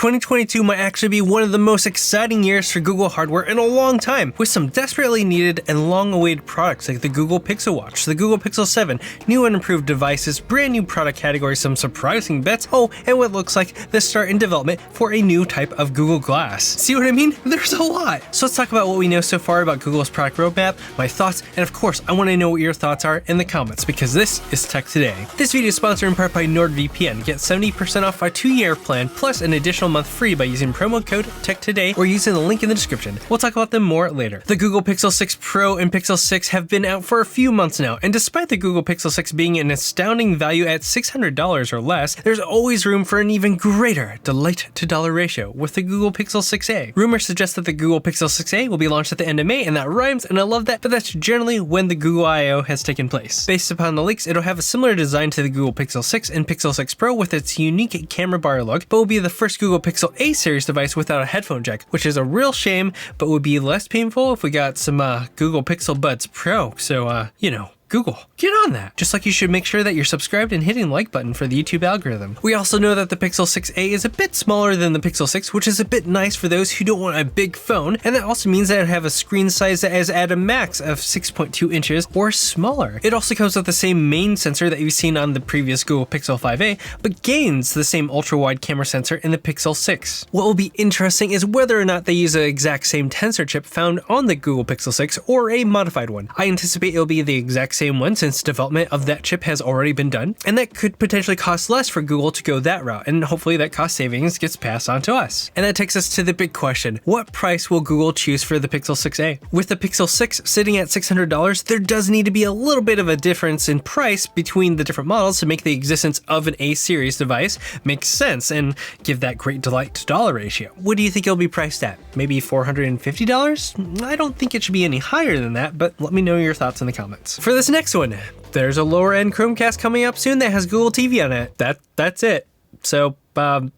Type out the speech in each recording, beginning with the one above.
2022 might actually be one of the most exciting years for Google hardware in a long time, with some desperately needed and long-awaited products like the Google Pixel Watch, the Google Pixel 7, new and improved devices, brand new product categories, some surprising bets, and what looks like the start in development for a new type of Google Glass. See what I mean? There's a lot. So let's talk about what we know so far about Google's product roadmap, my thoughts, and of course, I want to know what your thoughts are in the comments, because this is Tech Today. This video is sponsored in part by NordVPN. Get 70% off our 2-year plan, plus an additional month free by using promo code TECHTODAY or using the link in the description. We'll talk about them more later. The Google Pixel 6 Pro and Pixel 6 have been out for a few months now, and despite the Google Pixel 6 being an astounding value at $600 or less, there's always room for an even greater delight to dollar ratio with the Google Pixel 6a. Rumors suggest that the Google Pixel 6a will be launched at the end of May, and that rhymes, and I love that, but that's generally when the Google I/O has taken place. Based upon the leaks, it'll have a similar design to the Google Pixel 6 and Pixel 6 Pro with its unique camera bar look, but will be the first Google Pixel A series device without a headphone jack, which is a real shame, but would be less painful if we got some Google Pixel Buds Pro. So, Google, get on that. Just like you should make sure that you're subscribed and hitting the like button for the YouTube algorithm. We also know that the Pixel 6a is a bit smaller than the Pixel 6, which is a bit nice for those who don't want a big phone, and that also means that it have a screen size that is at a max of 6.2 inches or smaller. It also comes with the same main sensor that you've seen on the previous Google Pixel 5a, but gains the same ultra-wide camera sensor in the Pixel 6. What will be interesting is whether or not they use the exact same tensor chip found on the Google Pixel 6 or a modified one. I anticipate it'll be the exact same one since development of that chip has already been done, and that could potentially cost less for Google to go that route, and hopefully that cost savings gets passed on to us. And that takes us to the big question: what price will Google choose for the Pixel 6a? With the Pixel 6 sitting at $600, there does need to be a little bit of a difference in price between the different models to make the existence of an A series device make sense and give that great delight to dollar ratio. What do you think it'll be priced at? Maybe $450? I don't think it should be any higher than that, but let me know your thoughts in the comments. For this next one, there's a lower end Chromecast coming up soon that has Google TV on it. That's it. So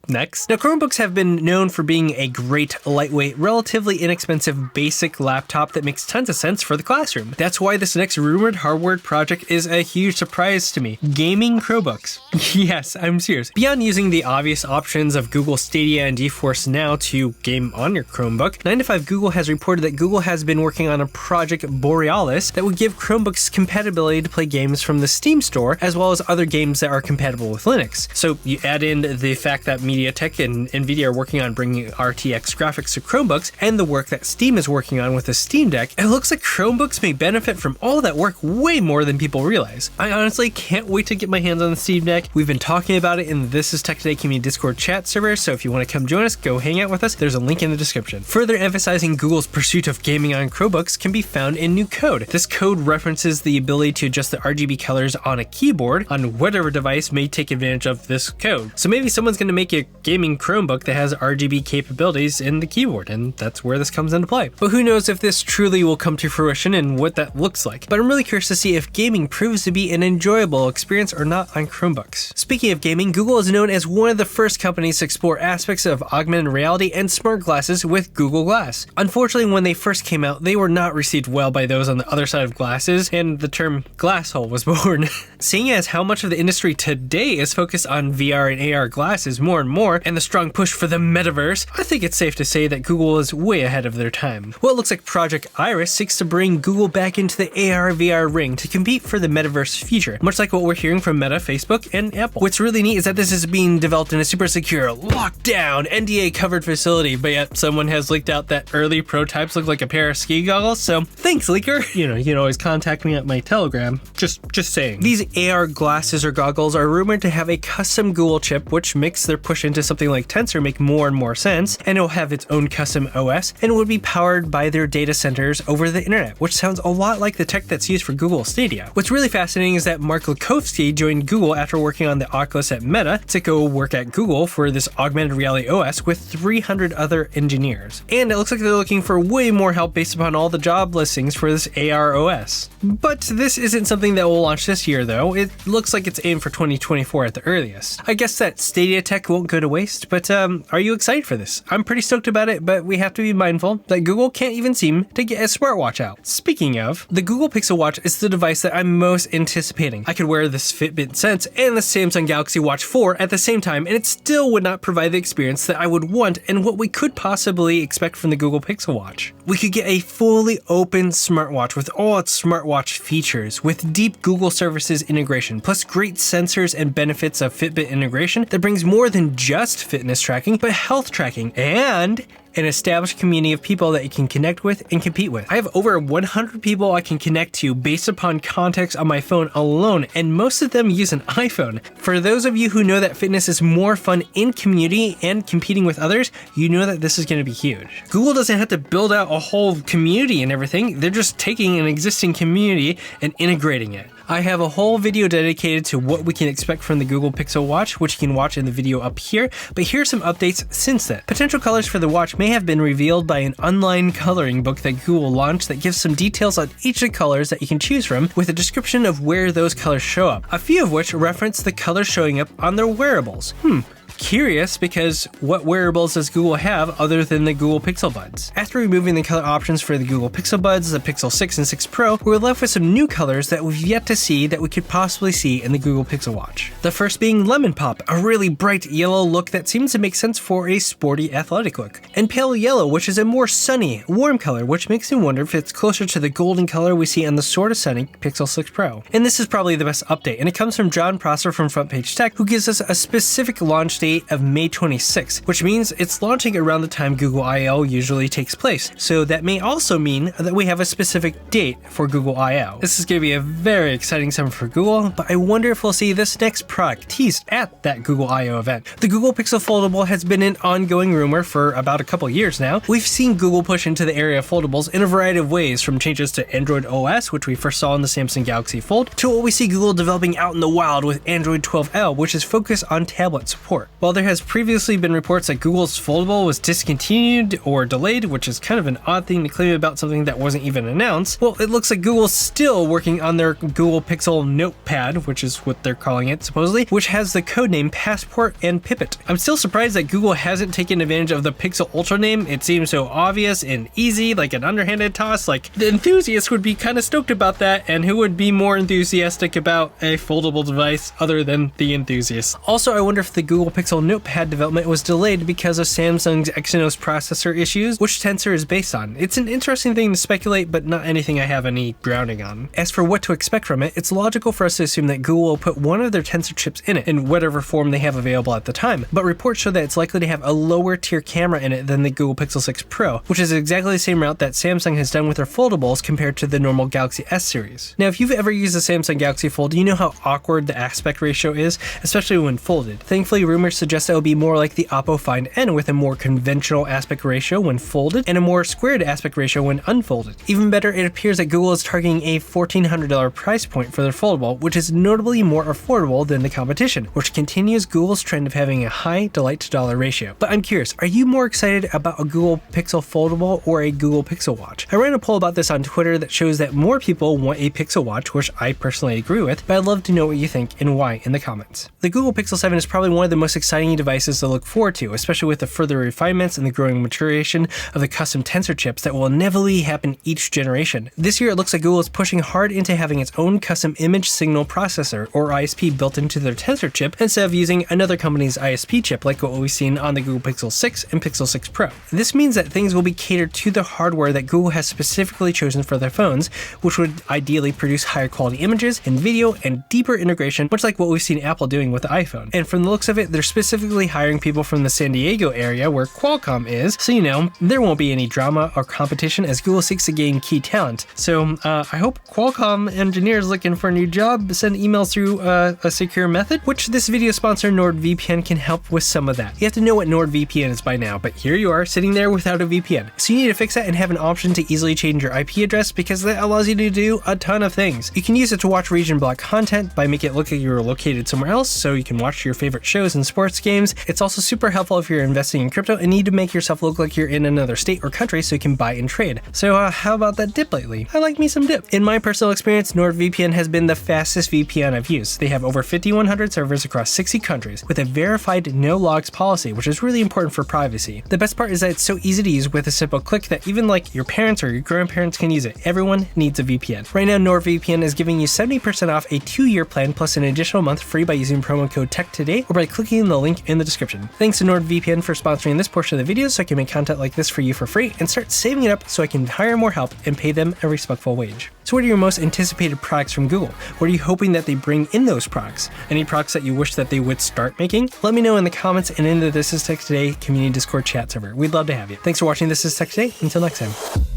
next. Now, Chromebooks have been known for being a great, lightweight, relatively inexpensive, basic laptop that makes tons of sense for the classroom. That's why this next rumored hardware project is a huge surprise to me. Gaming Chromebooks. Yes, I'm serious. Beyond using the obvious options of Google Stadia and GeForce Now to game on your Chromebook, 9to5 Google has reported that Google has been working on a Project Borealis that would give Chromebooks compatibility to play games from the Steam store, as well as other games that are compatible with Linux. So you add in the fact that MediaTek and NVIDIA are working on bringing RTX graphics to Chromebooks, and the work that Steam is working on with the Steam Deck, it looks like Chromebooks may benefit from all that work way more than people realize. I honestly can't wait to get my hands on the Steam Deck. We've been talking about it in the This Is Tech Today community Discord chat server, so if you want to come join us, go hang out with us. There's a link in the description. Further emphasizing Google's pursuit of gaming on Chromebooks can be found in new code. This code references the ability to adjust the RGB colors on a keyboard on whatever device may take advantage of this code. So maybe someone's going to make a gaming Chromebook that has RGB capabilities in the keyboard, and that's where this comes into play. But who knows if this truly will come to fruition and what that looks like. But I'm really curious to see if gaming proves to be an enjoyable experience or not on Chromebooks. Speaking of gaming, Google is known as one of the first companies to explore aspects of augmented reality and smart glasses with Google Glass. Unfortunately, when they first came out, they were not received well by those on the other side of glasses, and the term glass hole was born. Seeing as how much of the industry today is focused on VR and AR glasses more and more, and the strong push for the metaverse, I think it's safe to say that Google is way ahead of their time. Well, it looks like Project Iris seeks to bring Google back into the AR/VR ring to compete for the metaverse future, much like what we're hearing from Meta, Facebook, and Apple. What's really neat is that this is being developed in a super secure, lockdown, NDA-covered facility, but yet someone has leaked out that early prototypes look like a pair of ski goggles, so thanks, leaker! You can always contact me at my Telegram. Just saying. These AR glasses or goggles are rumored to have a custom Google chip, which makes their push into something like Tensor make more and more sense, and it'll have its own custom OS, and it would be powered by their data centers over the internet, which sounds a lot like the tech that's used for Google Stadia. What's really fascinating is that Mark Lukowski joined Google after working on the Oculus at Meta to go work at Google for this augmented reality OS with 300 other engineers. And it looks like they're looking for way more help based upon all the job listings for this AR OS. But this isn't something that will launch this year though. It looks like it's aimed for 2024 at the earliest. I guess that Stadia tech won't go to waste, but are you excited for this? I'm pretty stoked about it, but we have to be mindful that Google can't even seem to get a smartwatch out. Speaking of, the Google Pixel Watch is the device that I'm most anticipating. I could wear this Fitbit Sense and the Samsung Galaxy Watch 4 at the same time, and it still would not provide the experience that I would want and what we could possibly expect from the Google Pixel Watch. We could get a fully open smartwatch with all its smartwatch features, with deep Google services integration, plus great sensors and benefits of Fitbit integration that brings more than just fitness tracking, but health tracking, and an established community of people that you can connect with and compete with. I have over 100 people I can connect to based upon contacts on my phone alone, and most of them use an iPhone. For those of you who know that fitness is more fun in community and competing with others, you know that this is going to be huge. Google doesn't have to build out a whole community and everything. They're just taking an existing community and integrating it. I have a whole video dedicated to what we can expect from the Google Pixel Watch, which you can watch in the video up here, but here's some updates since then. Potential colors for the watch may have been revealed by an online coloring book that Google launched that gives some details on each of the colors that you can choose from, with a description of where those colors show up, a few of which reference the colors showing up on their wearables. Curious, because what wearables does Google have other than the Google Pixel Buds? After removing the color options for the Google Pixel Buds, the Pixel 6 and 6 Pro, we're left with some new colors that we've yet to see that we could possibly see in the Google Pixel Watch. The first being Lemon Pop, a really bright yellow look that seems to make sense for a sporty athletic look, and Pale Yellow, which is a more sunny, warm color, which makes me wonder if it's closer to the golden color we see on the sort of sunny Pixel 6 Pro. And this is probably the best update, and it comes from John Prosser from Front Page Tech, who gives us a specific launch date of May 26th, which means it's launching around the time Google I/O usually takes place. So that may also mean that we have a specific date for Google I/O. This is going to be a very exciting summer for Google, but I wonder if we'll see this next product teased at that Google I/O event. The Google Pixel Foldable has been an ongoing rumor for about a couple years now. We've seen Google push into the area of foldables in a variety of ways, from changes to Android OS, which we first saw in the Samsung Galaxy Fold, to what we see Google developing out in the wild with Android 12L, which is focused on tablet support. While there has previously been reports that Google's Foldable was discontinued or delayed, which is kind of an odd thing to claim about something that wasn't even announced, well, it looks like Google's still working on their Google Pixel Notepad, which is what they're calling it supposedly, which has the codename Passport and Pipit. I'm still surprised that Google hasn't taken advantage of the Pixel Ultra name. It seems so obvious and easy, like an underhanded toss. Like, the enthusiasts would be kind of stoked about that, and who would be more enthusiastic about a foldable device other than the enthusiasts? Also, I wonder if the Google Pixel Notepad development was delayed because of Samsung's Exynos processor issues, which tensor is based on. It's an interesting thing to speculate, but not anything I have any grounding on. As for what to expect from it, it's logical for us to assume that Google will put one of their tensor chips in it, in whatever form they have available at the time, but reports show that it's likely to have a lower tier camera in it than the Google Pixel 6 Pro, which is exactly the same route that Samsung has done with their foldables compared to the normal Galaxy S series. Now, if you've ever used a Samsung Galaxy Fold, you know how awkward the aspect ratio is, especially when folded. Thankfully, rumors suggest that it will be more like the Oppo Find N, with a more conventional aspect ratio when folded and a more squared aspect ratio when unfolded. Even better, it appears that Google is targeting a $1,400 price point for their foldable, which is notably more affordable than the competition, which continues Google's trend of having a high delight to dollar ratio. But I'm curious, are you more excited about a Google Pixel Foldable or a Google Pixel Watch? I ran a poll about this on Twitter that shows that more people want a Pixel Watch, which I personally agree with, but I'd love to know what you think and why in the comments. The Google Pixel 7 is probably one of the most exciting devices to look forward to, especially with the further refinements and the growing maturation of the custom tensor chips that will inevitably happen each generation. This year, it looks like Google is pushing hard into having its own custom image signal processor, or ISP, built into their tensor chip instead of using another company's ISP chip like what we've seen on the Google Pixel 6 and Pixel 6 Pro. This means that things will be catered to the hardware that Google has specifically chosen for their phones, which would ideally produce higher quality images and video and deeper integration, much like what we've seen Apple doing with the iPhone. And from the looks of it, they're specifically hiring people from the San Diego area where Qualcomm is, so there won't be any drama or competition as Google seeks to gain key talent. So I hope Qualcomm engineers looking for a new job send emails through a secure method, which this video sponsor NordVPN can help with some of that. You have to know what NordVPN is by now, but here you are sitting there without a VPN. So you need to fix that and have an option to easily change your IP address, because that allows you to do a ton of things. You can use it to watch region block content by making it look like you're located somewhere else, so you can watch your favorite shows and sports sports games. It's also super helpful if you're investing in crypto and need to make yourself look like you're in another state or country so you can buy and trade. So how about that dip lately? I like me some dip. In my personal experience, NordVPN has been the fastest VPN I've used. They have over 5,100 servers across 60 countries with a verified no logs policy, which is really important for privacy. The best part is that it's so easy to use with a simple click that even like your parents or your grandparents can use it. Everyone needs a VPN. Right now, NordVPN is giving you 70% off a 2-year plan plus an additional month free by using promo code TECHTODAY or by clicking the link in the description. Thanks to NordVPN for sponsoring this portion of the video so I can make content like this for you for free and start saving it up so I can hire more help and pay them a respectful wage. So what are your most anticipated products from Google? What are you hoping that they bring in those products? Any products that you wish that they would start making? Let me know in the comments and in the This Is Tech Today community Discord chat server. We'd love to have you. Thanks for watching This Is Tech Today. Until next time.